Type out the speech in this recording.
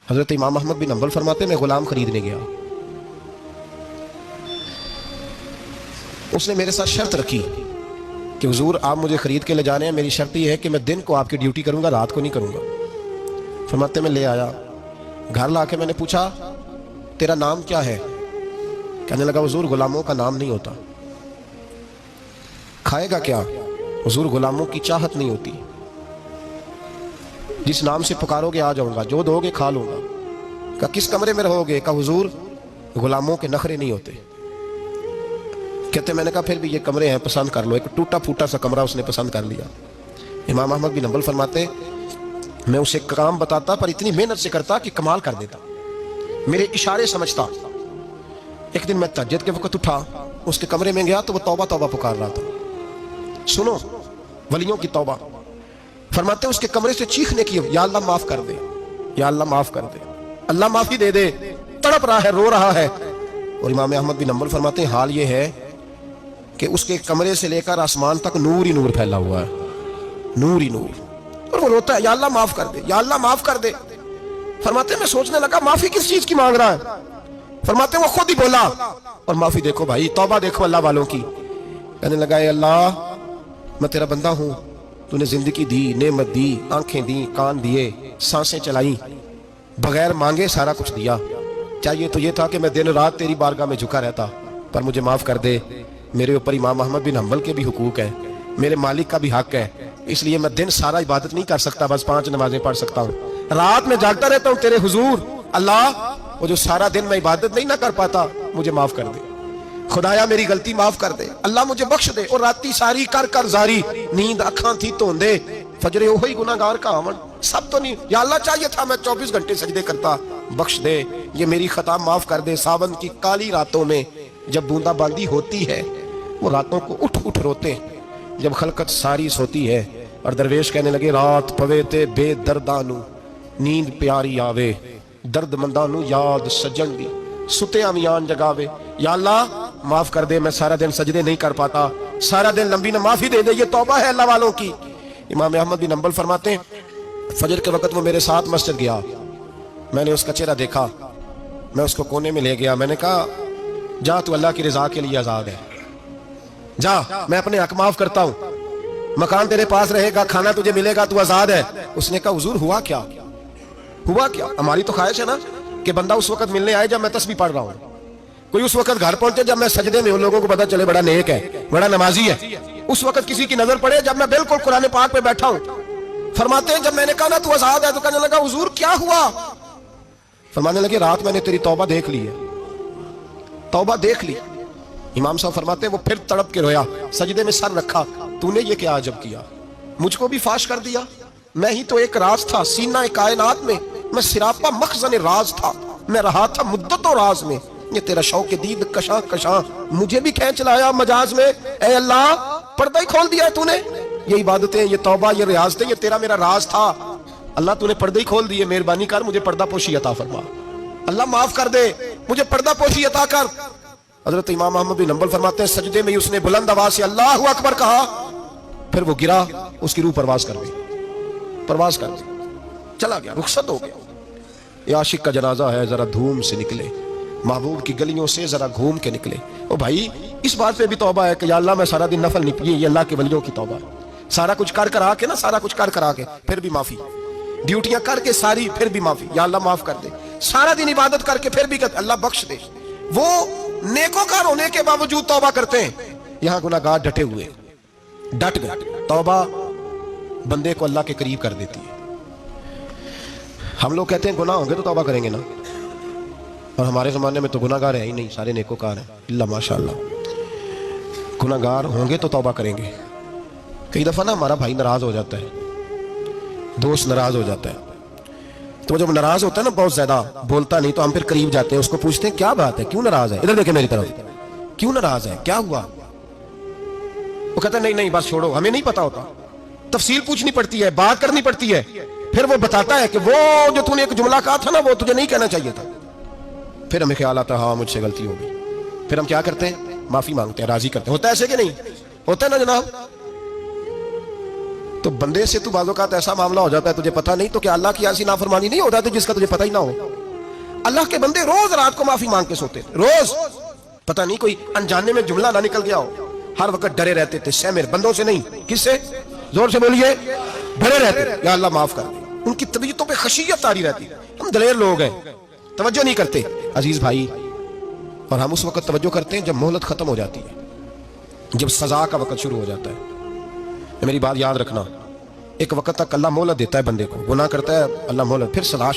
حضرت امام احمد بن حنبل فرماتے میں غلام خریدنے گیا، اس نے میرے ساتھ شرط رکھی کہ حضور آپ مجھے خرید کے لے جانے ہیں، میری شرط یہ ہے کہ میں دن کو آپ کی ڈیوٹی کروں گا، رات کو نہیں کروں گا۔ فرماتے میں لے آیا، گھر لا کے میں نے پوچھا تیرا نام کیا ہے؟ کہنے لگا حضور غلاموں کا نام نہیں ہوتا۔ کھائے گا کیا؟ حضور غلاموں کی چاہت نہیں ہوتی، جس نام سے پکارو گے آ جاؤں گا، جو دو گے کھا لوں گا۔ کہا کس کمرے میں رہو گے؟ کہا حضور غلاموں کے نخرے نہیں ہوتے۔ کہتے میں نے کہا پھر بھی یہ کمرے ہیں، پسند کر لو۔ ایک ٹوٹا پھوٹا سا کمرہ اس نے پسند کر لیا۔ امام احمد بن حنبل فرماتے میں اسے کام بتاتا پر اتنی محنت سے کرتا کہ کمال کر دیتا، میرے اشارے سمجھتا۔ ایک دن میں تہجد کے وقت اٹھا، اس کے کمرے میں گیا تو وہ توبہ توبہ پکار رہا تھا۔ سنو ولیوں کی توبہ، فرماتے اس کے کمرے سے چیخنے کی، یا اللہ معاف کر دے، یا اللہ معاف کر دے، اللہ معافی دے دے، تڑپ رہا ہے، رو رہا ہے۔ اور امام احمد بن حنبل فرماتے ہیں حال یہ ہے کہ اس کے کمرے سے لے کر آسمان تک نور ہی نور پھیلا ہوا ہے، نور ہی نور، اور وہ روتا ہے یا اللہ معاف کر دے، یا اللہ معاف کر دے۔ فرماتے ہیں میں سوچنے لگا معافی کس چیز کی مانگ رہا ہے؟ فرماتے ہیں وہ خود ہی بولا، اور معافی دیکھو بھائی، توبہ دیکھو اللہ والوں کی۔ کہنے لگا اے اللہ میں تیرا بندہ ہوں، تو نے زندگی دی، نعمت دی، آنکھیں دی، کان دیے، سانسیں چلائیں، بغیر مانگے سارا کچھ دیا۔ چاہیے تو یہ تھا کہ میں دن رات تیری بارگاہ میں جھکا رہتا، پر مجھے معاف کر دے۔ میرے اوپر امام احمد بن حنبل کے بھی حقوق ہے، میرے مالک کا بھی حق ہے، اس لیے میں دن سارا عبادت نہیں کر سکتا، بس 5 نمازیں پڑھ سکتا ہوں، رات میں جاگتا رہتا ہوں تیرے حضور۔ اللہ وہ جو سارا دن میں عبادت نہیں نہ کر پاتا مجھے معاف کر دے، خدایا میری غلطی معاف کر دے، اللہ مجھے بخش دے۔ اور راتی ساری کر کر زاری، نیند اکھاں تھی توندے، فجرے وہی گناہگار کا آون، سب تو نہیں، یا اللہ چاہیے تھا میں 24 گھنٹے سجدے کرتا، بخش دے، یہ میری خطا معاف کر دے۔ ساون کی کالی راتوں میں جب بوندا باندی ہوتی ہے، وہ راتوں کو اٹھ اٹھ روتے ہیں، جب خلقت ساری سوتی ہے، اور درویش کہنے لگے رات پوے تے بے دردانو نیند پیاری آوے، درد مندانو یاد سجن دی ستے امیان جگاوے۔ یا اللہ معاف کر دے، میں سارا دن سجدے نہیں کر پاتا، سارا دن لمبی نہ معافی دے دے، یہ توبہ ہے اللہ والوں کی۔ امام احمد بن حنبل فرماتے ہیں فجر کے وقت وہ میرے ساتھ مسجد گیا، میں نے اس کا چہرہ دیکھا، میں اس کو کونے میں لے گیا، میں نے کہا جا تو اللہ کی رضا کے لیے آزاد ہے، جا میں اپنے حق معاف کرتا ہوں، مکان تیرے پاس رہے گا، کھانا تجھے ملے گا، تو آزاد ہے۔ اس نے کہا حضور ہوا کیا؟ ہوا کیا؟ ہماری تو خواہش ہے نا کہ بندہ اس وقت ملنے آئے جب میں تسبیح پڑھ رہا ہوں، کوئی اس وقت گھر پہنچے جب میں سجدے میں ہوں، لوگوں کو پتا چلے بڑا نیک ہے، بڑا نمازی ہے، اس وقت کسی کی نظر پڑے جب میں بالکل قرآن پاک پہ بیٹھا ہوں۔ فرماتے ہیں جب میں نے کہا نا تو آزاد ہے، تو کہنے لگا حضور کیا ہوا؟ فرمانے لگے رات میں نے تیری توبہ دیکھ لی ہے، توبہ دیکھ لی۔ امام صاحب فرماتے ہیں وہ پھر تڑپ کے رویا، سجدے میں سر رکھا، تو نے یہ کیا عجب کیا، مجھ کو بھی فاش کر دیا، میں ہی تو ایک راز تھا سینہ کائنات میں، میں سراپا مخزن راز تھا، میں رہا تھا مدت و راز میں، یہ تیرا شوق دید کشاں کشاں مجھے بھی کھینچ لایا مجاز میں۔ اے اللہ پردہ ہی کھول دیا ہے تو نے، یہ عبادتیں، یہ توبہ، یہ ریاضتیں، یہ تیرا میرا راز تھا، اللہ تو نے پردہ ہی کھول دیے، مہربانی کر مجھے پردہ پوشی عطا فرما، اللہ معاف کر دے، مجھے پردہ پوشی عطا کر۔ حضرت امام احمد بن حنبل فرماتے ہیں سجدے میں اس نے بلند آواز سے اللہ اکبر کہا، پھر وہ گرا، اس کی روح پرواز کر گئی، پرواز کر گئی، چلا گیا، رخصت ہو گیا۔ یہ عاشق کا جنازہ ہے، ذرا دھوم سے نکلے، محبوب کی گلیوں سے ذرا گھوم کے نکلے۔ او بھائی اس بات پہ بھی توبہ ہے کہ یا اللہ میں سارا دن نفل نہیں پیے، یہ اللہ کے ولیوں کی توبہ ہے، سارا کچھ کر کر آ کے نا، سارا کچھ کر کر آ کے پھر بھی معافی، ڈیوٹیاں کر کے ساری پھر بھی معافی، یا اللہ معاف کر دے، سارا دن عبادت کر کے پھر بھی اللہ بخش دے۔ وہ نیکوکار ہونے کے باوجود توبہ کرتے ہیں، یہاں گناہگار ڈٹے ہوئے، ڈٹ گئے۔ توبہ بندے کو اللہ کے قریب کر دیتی ہے۔ ہم لوگ کہتے ہیں گناہ ہوں گے تو توبہ کریں گے نا، اور ہمارے زمانے میں تو گناہگار ہے ہی نہیں، سارے نیکوکار ہیں، اللہ ماشاءاللہ، گناہگار ہوں گے تو توبہ کریں گے۔ کئی دفعہ نا ہمارا بھائی ناراض ہو جاتا ہے، دوست ناراض ہو جاتا ہے، تو جب ناراض ہوتا ہے نا بہت زیادہ بولتا نہیں، تو ہم پھر قریب جاتے ہیں، اس کو پوچھتے ہیں کیا بات ہے، کیوں ناراض ہے، ادھر دیکھیں میری طرف، کیوں ناراض ہے، کیا ہوا؟ وہ کہتا ہے نہیں نہیں بس چھوڑو، ہمیں نہیں پتا ہوتا، تفصیل پوچھنی پڑتی ہے، بات کرنی پڑتی ہے، پھر وہ بتاتا ہے کہ وہ جو تو نے ایک جملہ کہا تھا نا وہ تجھے نہیں کہنا چاہیے تھا۔ پھر ہمیں خیال آتا ہے ہاں مجھ سے غلطی ہو گئی، پھر ہم کیا کرتے ہیں، معافی مانگتے ہیں، راضی کرتے ہیں، ہوتا ہے ایسے کہ نہیں ہوتا ہے نا جناب؟ تو بندے سے تو بعض اوقات ایسا معاملہ ہو جاتا ہے تجھے پتہ نہیں، تو کیا اللہ کی ایسی نافرمانی نہیں ہو جاتی جس کا تجھے پتہ ہی نہ ہو؟ اللہ کے بندے روز رات کو معافی مانگ کے سوتے تھے، روز، پتہ نہیں کوئی انجانے میں جملہ نہ نکل گیا ہو، ہر وقت ڈرے رہتے تھے، سہمر بندوں سے نہیں، کس سے؟ زور سے بولیے، ڈرے رہتے، یا اللہ معاف کر دے۔ ان کی طبیعتوں پہ خشیت تاری رہتی۔ ہم دلیر لوگ ہیں، توجہ نہیں کرتے عزیز بھائی، اور ہم اس وقت توجہ کرتے ہیں جب مہلت ختم ہو جاتی ہے، جب سزا کا وقت شروع ہو جاتا ہے۔ میری بات یاد رکھنا، ایک وقت تک اللہ مہلت دیتا ہے بندے کو، گناہ کرتا ہے اللہ مہلت، پھر سزا